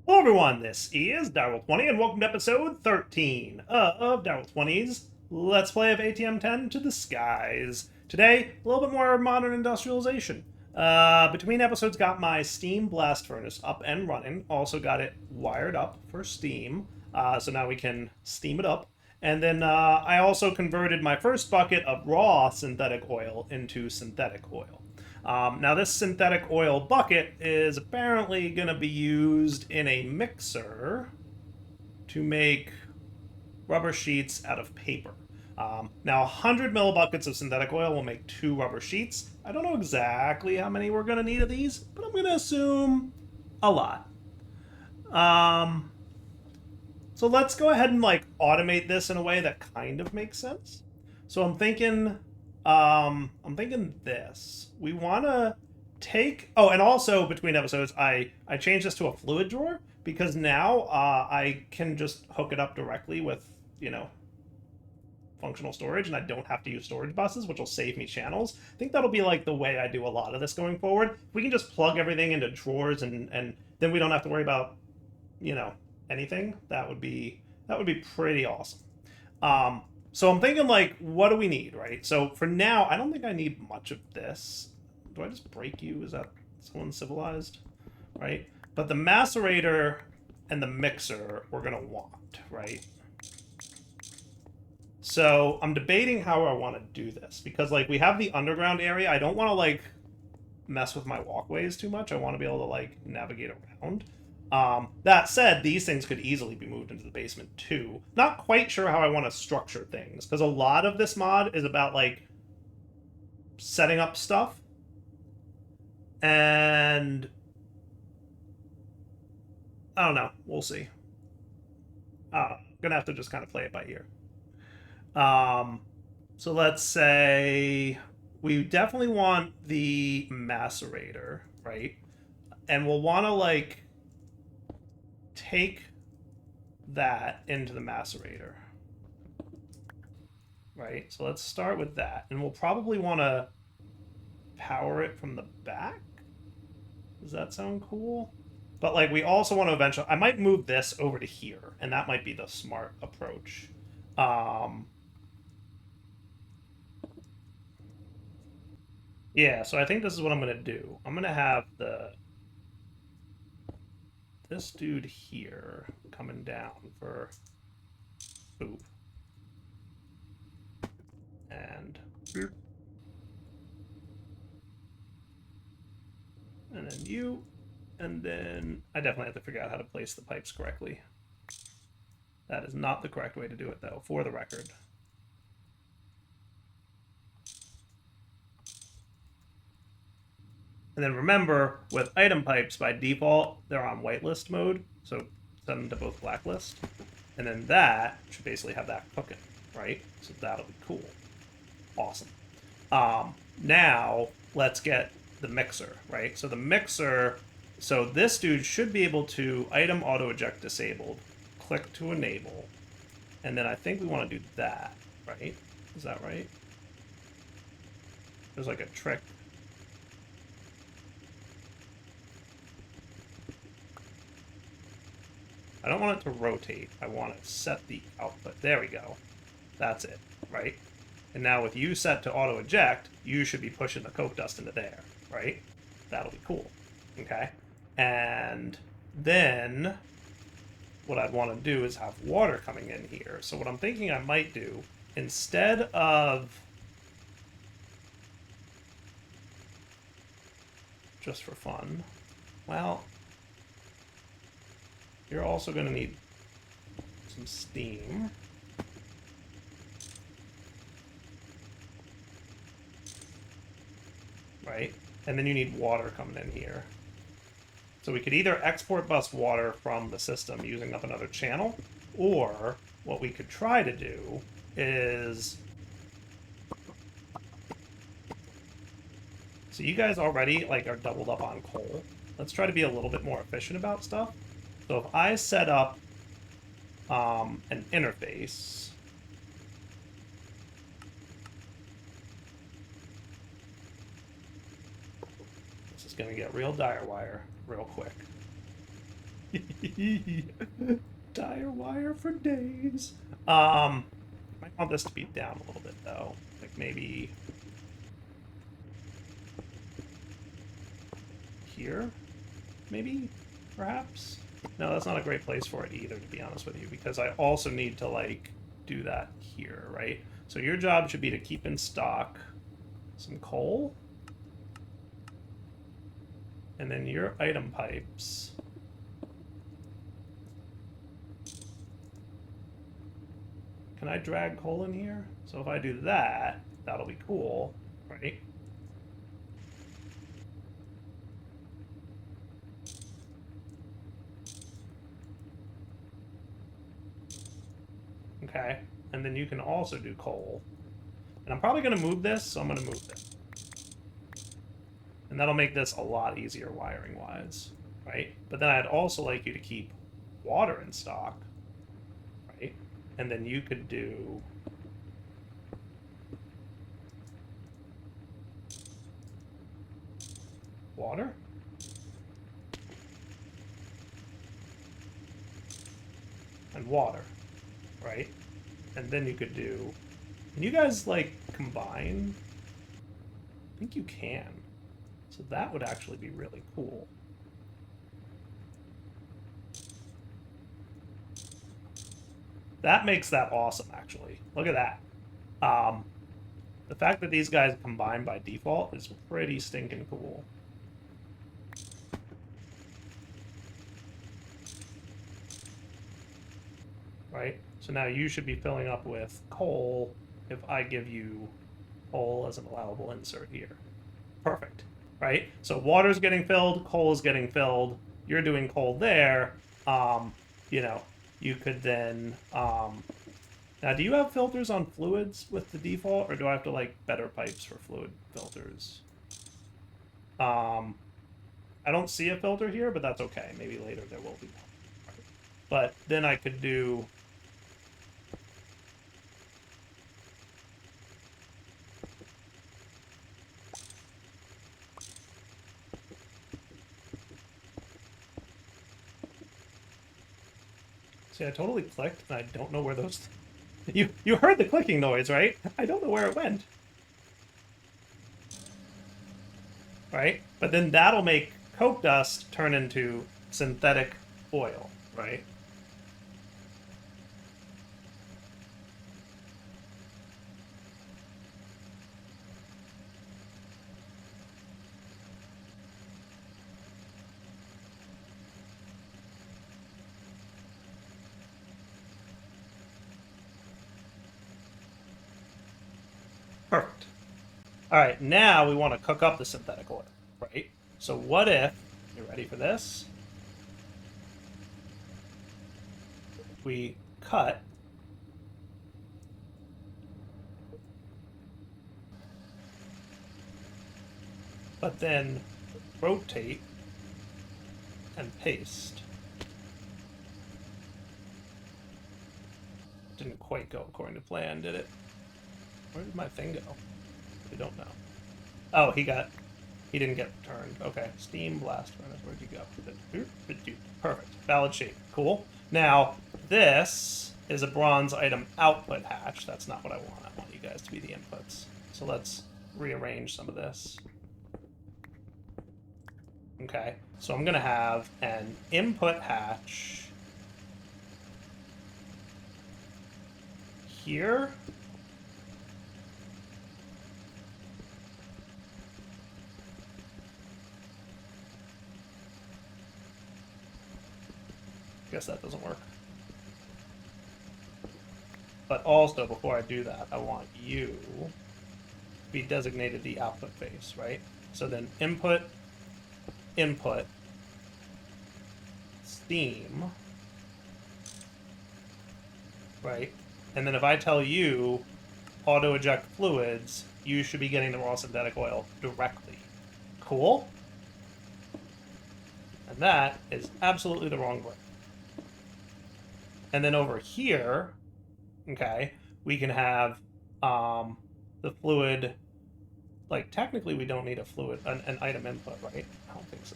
Hello everyone, this is Daryl20 and welcome to episode 13 of Daryl20's Let's Play of ATM10 to the Skies. Today, a little bit more modern industrialization. Between episodes, got my steam blast furnace up and running. Also got it wired up for steam, so now we can steam it up. And then I also converted my first bucket of raw synthetic oil into synthetic oil. Now this synthetic oil bucket is apparently going to be used in a mixer to make rubber sheets out of paper. Now 100 millibuckets of synthetic oil will make 2 rubber sheets. I don't know exactly how many we're going to need of these, but I'm going to assume a lot. So let's go ahead and automate this in a way that kind of makes sense. So I'm thinking this. We want to take... Oh, and also between episodes, I changed this to a fluid drawer because now I can just hook it up directly with, functional storage, and I don't have to use storage buses, which will save me channels. I think that'll be the way I do a lot of this going forward. We can just plug everything into drawers and then we don't have to worry about, anything. That would be pretty awesome. So I'm thinking, what do we need, right? So for now, I don't think I need much of this. Do I just break you? Is that so uncivilized? Right? But the macerator and the mixer we're going to want, right? So I'm debating how I want to do this. Because, we have the underground area. I don't want to, mess with my walkways too much. I want to be able to, navigate around. That said, these things could easily be moved into the basement too. Not quite sure how I want to structure things, because a lot of this mod is about, setting up stuff. And... I don't know. We'll see. Gonna have to just kind of play it by ear. So let's say we definitely want the macerator, right? And we'll want to, take that into the macerator. Right? So let's start with that. And we'll probably want to power it from the back. Does that sound cool? But, we also want to eventually... I might move this over to here, and that might be the smart approach. Yeah, so I think this is what I'm going to do. I'm going to have this dude here coming down for boop. And boop. And then you. And then I definitely have to figure out how to place the pipes correctly. That is not the correct way to do it, though, for the record. And then remember, with item pipes, by default, they're on whitelist mode, so set them to both blacklist. And then that should basically have that cooking, right? So that'll be cool. Awesome. Now, let's get the mixer, right? So the mixer, so this dude should be able to item auto-eject disabled, click to enable, and then I think we want to do that, right? Is that right? There's a trick. I don't want it to rotate. I want to set the output. There we go. That's it, right? And now with you set to auto-eject, you should be pushing the coke dust into there, right? That'll be cool, okay? And then what I'd want to do is have water coming in here. So what I'm thinking I might do, instead of... just for fun, well... You're also going to need some steam. Right? And then you need water coming in here. So we could either export bus water from the system using up another channel, or what we could try to do is... So you guys already, are doubled up on coal. Let's try to be a little bit more efficient about stuff. So if I set up an interface, this is going to get real dire wire real quick. Tire wire for days. Might want this to be down a little bit though. Like maybe here? Maybe? Perhaps? No, that's not a great place for it either, to be honest with you, because I also need to, like, do that here, right? So your job should be to keep in stock some coal. And then your item pipes. Can I drag coal in here? So if I do that, that'll be cool, right? Okay, and then you can also do coal. And I'm probably going to move this, so I'm going to move this. And that'll make this a lot easier wiring-wise, right? But then I'd also like you to keep water in stock, right? And then you could do... water? And water, right? And then you could do... Can you guys, like, combine? I think you can. So that would actually be really cool. That makes that awesome, actually. Look at that. The fact that these guys combine by default is pretty stinking cool. Right? So now you should be filling up with coal if I give you coal as an allowable insert here. Perfect. Right? So water's getting filled, coal is getting filled, you're doing coal there. You know, you could then... now, do you have filters on fluids with the default, or do I have to, like, better pipes for fluid filters? I don't see a filter here, but that's okay. Maybe later there will be one. But then I could do... See, I totally clicked, and I don't know where those... You heard the clicking noise, right? I don't know where it went. Right? But then that'll make coke dust turn into synthetic oil, right? Perfect. All right, now we want to cook up the synthetic oil, right? So what if, you ready for this? We cut but then rotate and paste. Didn't quite go according to plan, did it? Where did my thing go? I don't know. Oh, he didn't get returned. Okay, steam blast furnace, where'd you go? Perfect, valid shape, cool. Now, this is a bronze item output hatch. That's not what I want. I want you guys to be the inputs. So let's rearrange some of this. Okay, so I'm gonna have an input hatch here. Guess that doesn't work. But also, before I do that, I want you to be designated the output face, right? So then input, input, steam, right? And then if I tell you auto eject fluids, you should be getting the raw synthetic oil directly. Cool? And that is absolutely the wrong way. And then over here, okay, we can have the fluid, like technically we don't need a fluid, an item input, right? I don't think so.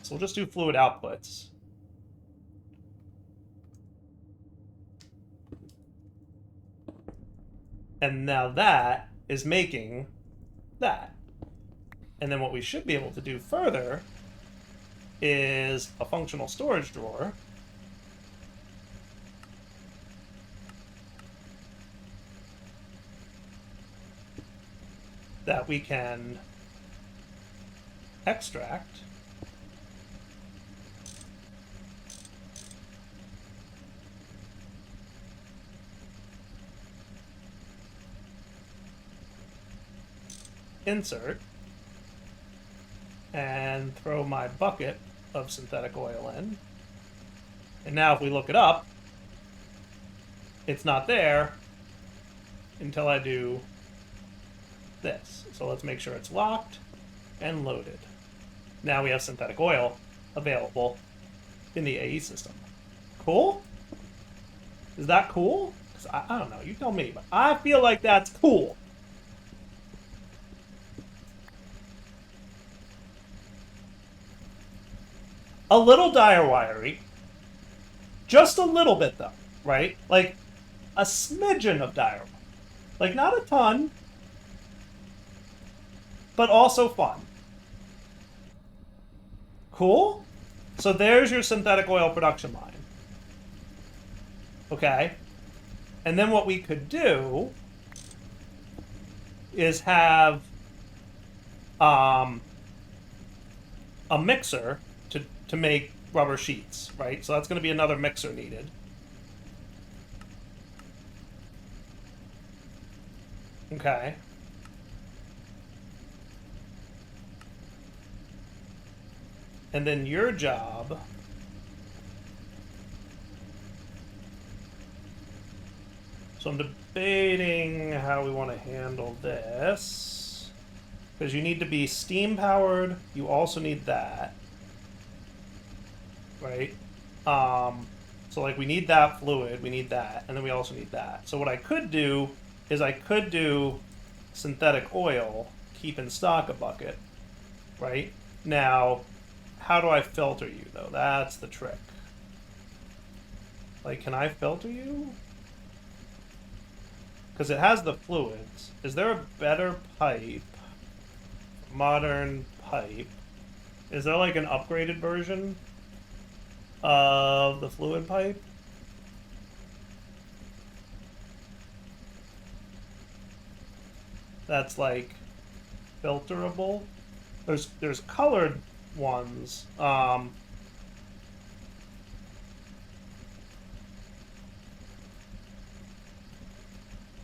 So we'll just do fluid outputs. And now that is making that. And then what we should be able to do further is a functional storage drawer that we can extract insert and throw my bucket of synthetic oil in. And now if we look it up, it's not there until I do this. So let's make sure it's locked and loaded. Now we have synthetic oil available in the AE system. Cool? Is that cool? 'Cause I don't know, you tell me, but I feel like that's cool. A little dire wiry. Just a little bit, though, right? Like, a smidgen of dire wiry. Like, not a ton, but also fun. Cool? So there's your synthetic oil production line. Okay? And then what we could do is have a mixer to make rubber sheets, right? So that's going to be another mixer needed. Okay. And then your job so I'm debating how we want to handle this. Because you need to be steam powered. You also need that. Right? So like we need that fluid, we need that, and then we also need that. So what I could do is I could do synthetic oil, keep in stock a bucket, right? Now, how do I filter you though? That's the trick. Like, can I filter you? Because it has the fluids. Is there a better pipe? Modern pipe. Is there like an upgraded version of the fluid pipe? That's like filterable. There's colored ones.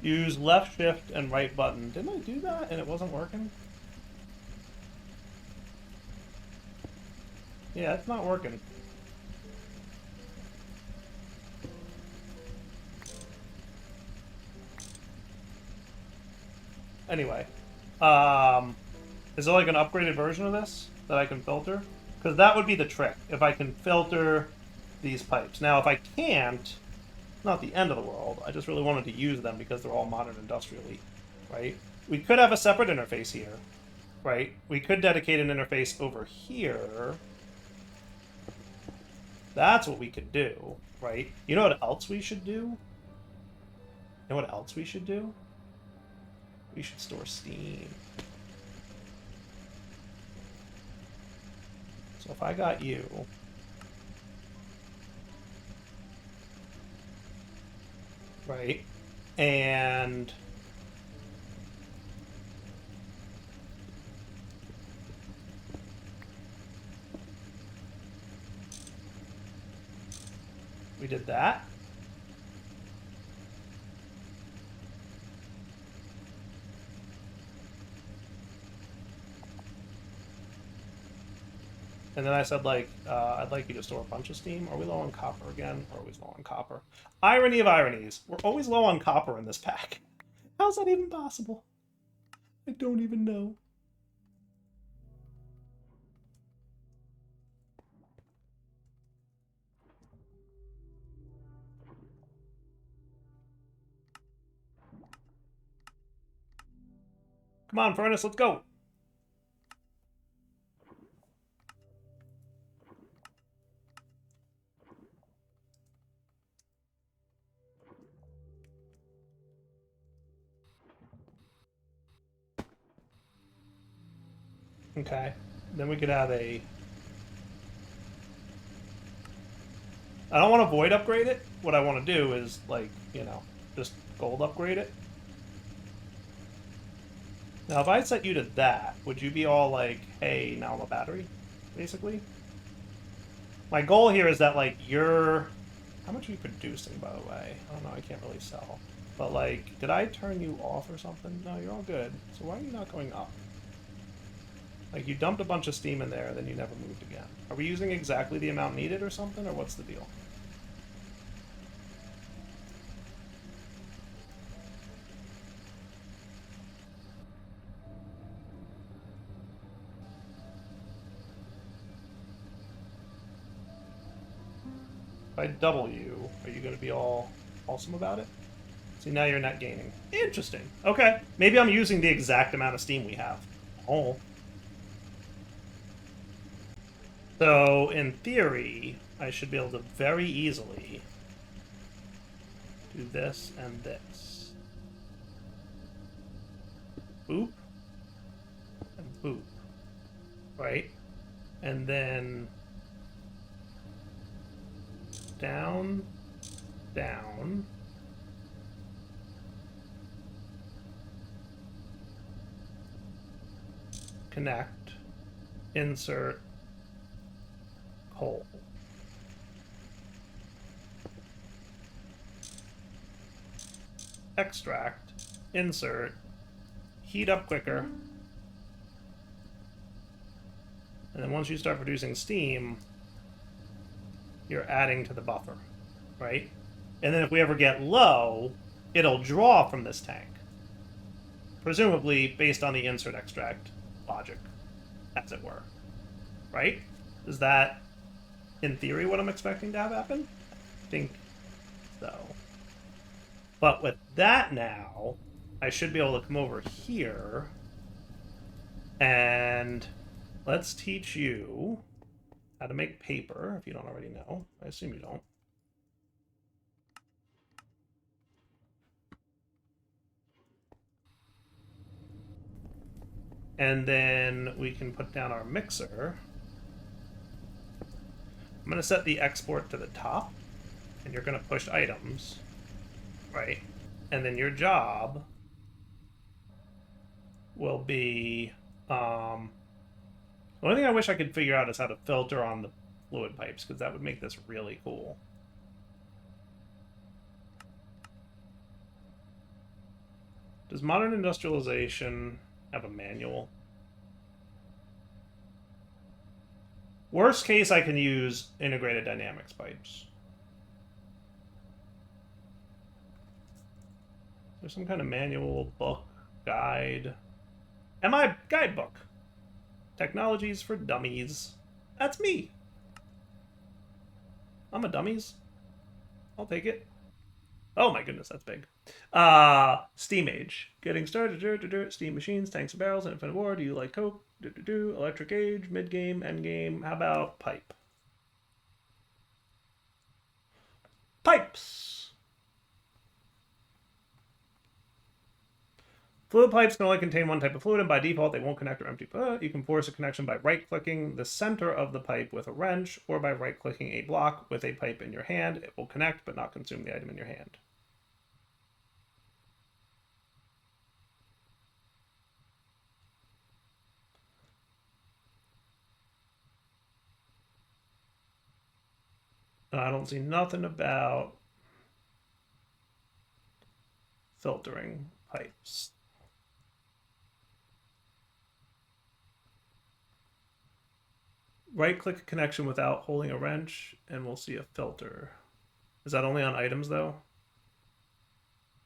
Use left shift and right button. Didn't I do that and it wasn't working? Yeah, it's not working. Anyway, is there like an upgraded version of this that I can filter? Because that would be the trick, if I can filter these pipes. Now, if I can't, not the end of the world. I just really wanted to use them because they're all modern industrially, right? We could have a separate interface here, right? We could dedicate an interface over here. That's what we could do, right? You know what else we should do? You know what else we should do? We should store steam. So if I got you, right, and we did that. And then I said, like, I'd like you to store a bunch of steam. Are we low on copper again? Or are we low on copper? Irony of ironies. We're always low on copper in this pack. How's that even possible? I don't even know. Come on, furnace, let's go. Okay. Then we could have a... I don't want to void upgrade it. What I want to do is, like, you know, just gold upgrade it. Now, if I set you to that, would you be all like, hey, now I'm a battery, basically? My goal here is that, like, you're... How much are you producing, by the way? I don't know, I can't really sell. But, like, did I turn you off or something? No, you're all good. So why are you not going up? Like, you dumped a bunch of steam in there, then you never moved again. Are we using exactly the amount needed or something, or what's the deal? If I double you, are you going to be all awesome about it? See, now you're net gaining. Interesting. Okay. Maybe I'm using the exact amount of steam we have. Oh. So, in theory, I should be able to very easily do this and this. Boop. And boop. Right? And then... down, down. Connect. Insert. Coal. Extract. Insert. Heat up quicker. And then once you start producing steam, you're adding to the buffer, right? And then if we ever get low, it'll draw from this tank. Presumably based on the insert extract logic, as it were. Right? Is that, in theory, what I'm expecting to have happen? I think so. But with that now, I should be able to come over here and let's teach you how to make paper, if you don't already know. I assume you don't. And then we can put down our mixer. I'm going to set the export to the top, and you're going to push items, right? And then your job will be... the only thing I wish I could figure out is how to filter on the fluid pipes, because that would make this really cool. Does modern industrialization have a manual? Worst case, I can use integrated dynamics pipes. There's some kind of manual, book, guide. MI guidebook. Technologies for dummies. That's me. I'm a dummies. I'll take it. Oh my goodness, that's big. Steam age. Getting started. Steam machines, tanks and barrels, infinite war. Do you like Coke? Electric age, mid game, end game. How about pipe? Pipes. Fluid pipes can only contain one type of fluid, and by default, they won't connect or empty. You can force a connection by right-clicking the center of the pipe with a wrench, or by right-clicking a block with a pipe in your hand. It will connect, but not consume the item in your hand. I don't see nothing about filtering pipes. Right-click a connection without holding a wrench, and we'll see a filter. Is that only on items, though?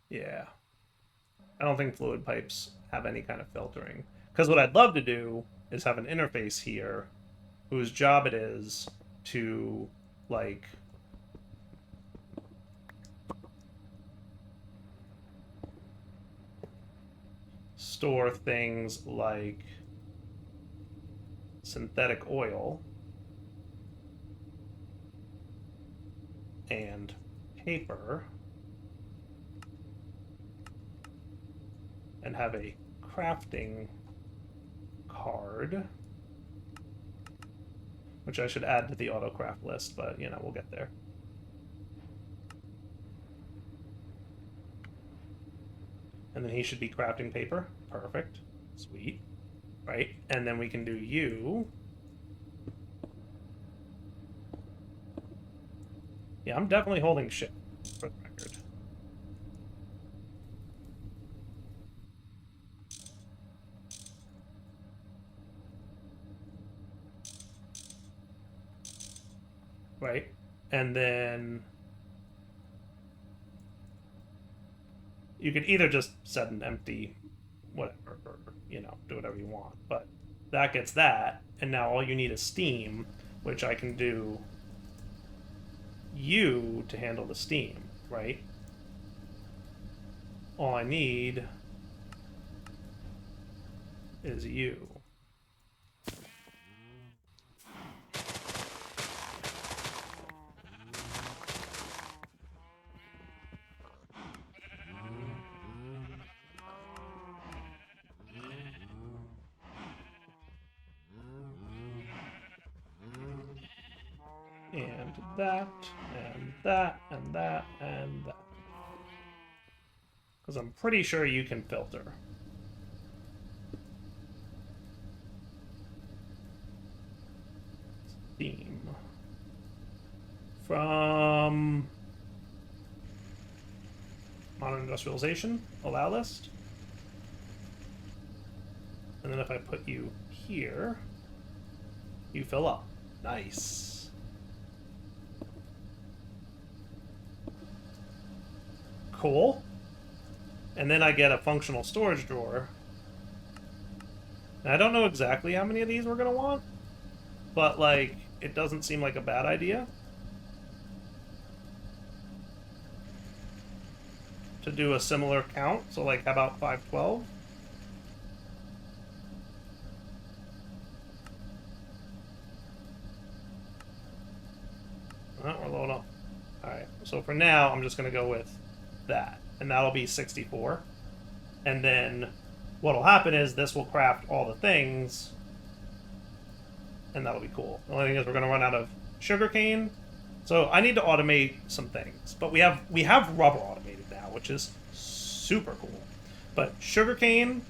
Yeah. I don't think fluid pipes have any kind of filtering. Because what I'd love to do is have an interface here whose job it is to, like... store things like synthetic oil and paper and have a crafting card which I should add to the autocraft list, but, you know, we'll get there. And then he should be crafting paper. Perfect. Sweet. Right? And then we can do you. Yeah, I'm definitely holding shit, for the record. Right? And then you could either just set an empty whatever, or, you know, do whatever you want. But that gets that, and now all you need is steam, which I can do you to handle the steam, right? All I need is you. And that, and that, and that, and that. Because I'm pretty sure you can filter. Theme. From Modern Industrialization, allow list. And then if I put you here, you fill up. Nice. Cool. And then I get a functional storage drawer. Now, I don't know exactly how many of these we're going to want, but, like, it doesn't seem like a bad idea to do a similar count. So, like, how about 512? Oh, we're low enough. Alright, so for now, I'm just going to go with that. And that'll be 64. And then what'll happen is this will craft all the things, and that'll be cool. The only thing is we're going to run out of sugarcane, so I need to automate some things. But we have rubber automated now, which is super cool. But sugarcane,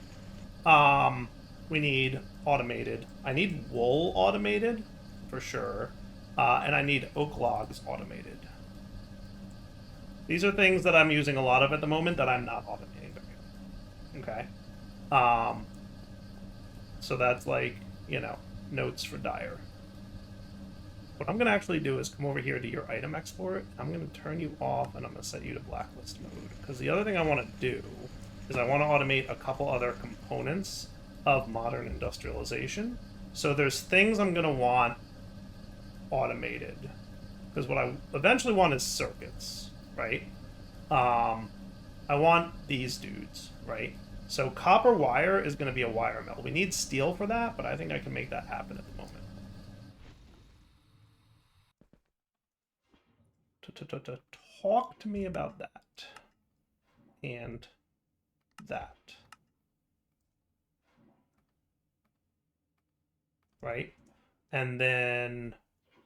we need automated. I need wool automated, for sure. And I need oak logs automated. These are things that I'm using a lot of at the moment that I'm not automating. Okay. So that's like, you know, notes for Dyer. What I'm going to actually do is come over here to your item export. I'm going to turn you off, and I'm going to set you to blacklist mode. Because the other thing I want to do is I want to automate a couple other components of modern industrialization. So there's things I'm going to want automated. Because what I eventually want is circuits, right? I want these dudes, right? So copper wire is going to be a wire mill. We need steel for that, but I think I can make that happen at the moment. Talk to me about that. And that. Right? And then,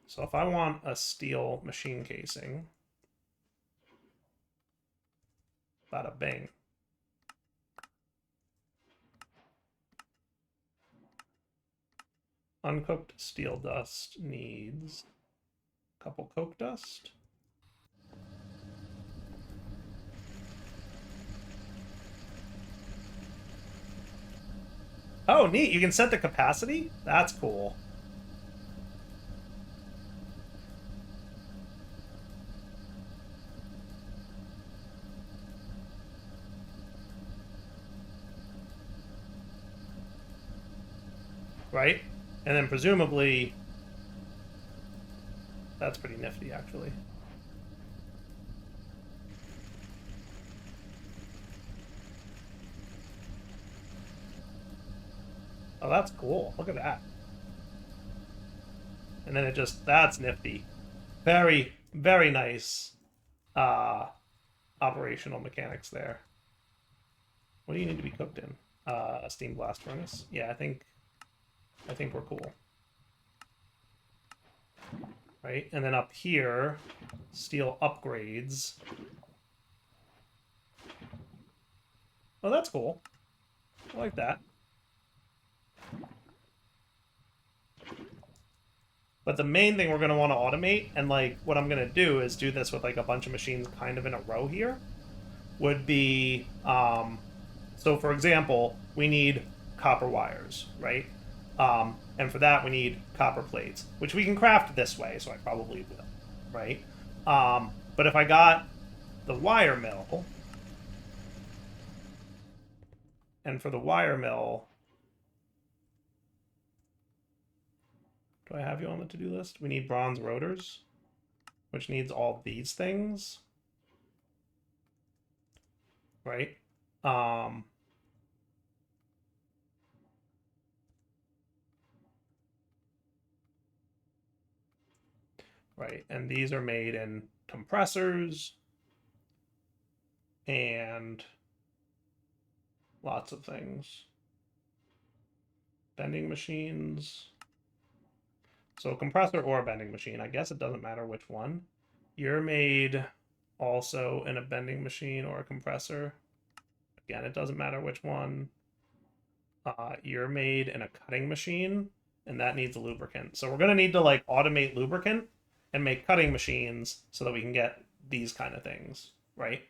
so if I want a steel machine casing, bada bing. Uncooked steel dust needs a couple coke dust. Oh, neat. You can set the capacity? That's cool. Right? And then presumably, that's pretty nifty, actually. Oh, that's cool. Look at that. And then it just, that's nifty. Very, very nice operational mechanics there. What do you need to be cooked in? A steam blast furnace? Yeah, I think we're cool. right? And then up here, steel upgrades. Oh, that's cool. I like that. But the main thing we're going to want to automate, and like what I'm going to do is do this with like a bunch of machines kind of in a row here, would be, so for example, we need copper wires, right? And for that we need copper plates, which we can craft this way, so I probably will, right? But if I got the wire mill, and for the wire mill, do I have you on the to-do list? We need bronze rotors, which needs all these things, right? Right, and these are made in compressors and lots of things. Bending machines. So a compressor or a bending machine. I guess it doesn't matter which one. You're made also in a bending machine or a compressor. Again, it doesn't matter which one. You're made in a cutting machine, and that needs a lubricant. So we're going to need to like automate lubricant and make cutting machines so that we can get these kind of things, right?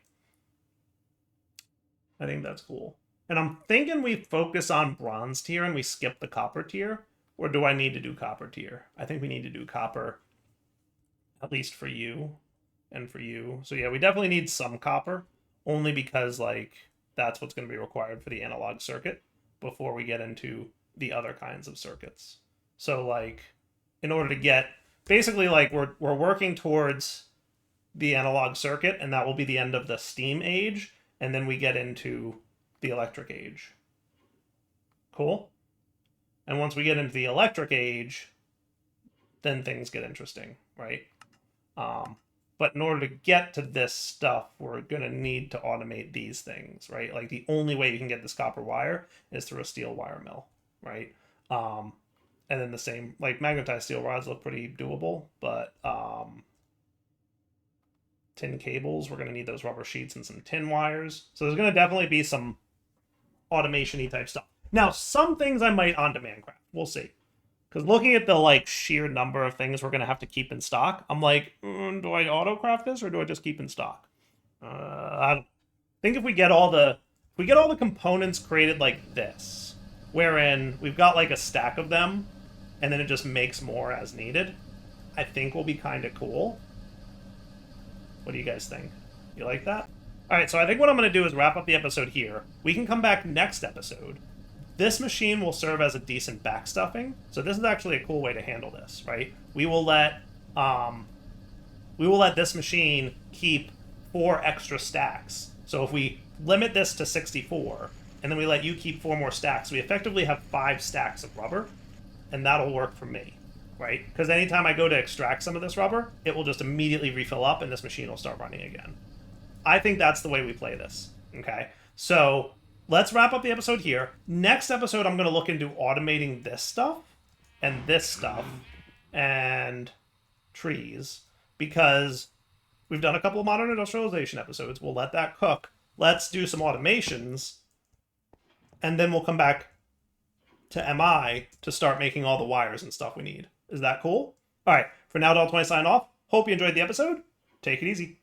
I think that's cool. And I'm thinking we focus on bronze tier and we skip the copper tier. Or do I need to do copper tier? I think we need to do copper, at least for you and for you. So yeah, we definitely need some copper, only because like that's what's going to be required for the analog circuit before we get into the other kinds of circuits. So like in order to get, basically like we're working towards the analog circuit, and that will be the end of the steam age, and then we get into the electric age. Cool? And once we get into the electric age, then things get interesting, right? But in order to get to this stuff, we're going to need to automate these things, right? Like the only way you can get this copper wire is through a steel wire mill, right? And then the same, like magnetized steel rods look pretty doable, but tin cables, we're going to need those rubber sheets and some tin wires. So there's going to definitely be some automation-y type stuff. Now, some things I might on-demand craft. We'll see. Because looking at the like sheer number of things we're going to have to keep in stock, I'm like, do I auto-craft this or do I just keep in stock? I think if we get all the components created like this, wherein we've got like a stack of them, and then it just makes more as needed, I think will be kind of cool. What do you guys think? You like that? All right, so I think what I'm going to do is wrap up the episode here. We can come back next episode. This machine will serve as a decent backstuffing. So this is actually a cool way to handle this, right? We will let this machine keep 4 extra stacks. So if we limit this to 64, and then we let you keep 4 more stacks, we effectively have 5 stacks of rubber, and that'll work for me, right? Because anytime I go to extract some of this rubber, it will just immediately refill up, and this machine will start running again. I think that's the way we play this, okay? So let's wrap up the episode here. Next episode, I'm going to look into automating this stuff and trees, because we've done a couple of modern industrialization episodes. We'll let that cook. Let's do some automations, and then we'll come back to MI to start making all the wires and stuff we need. Is that cool? All right, for now, Del20 sign off. Hope you enjoyed the episode. Take it easy.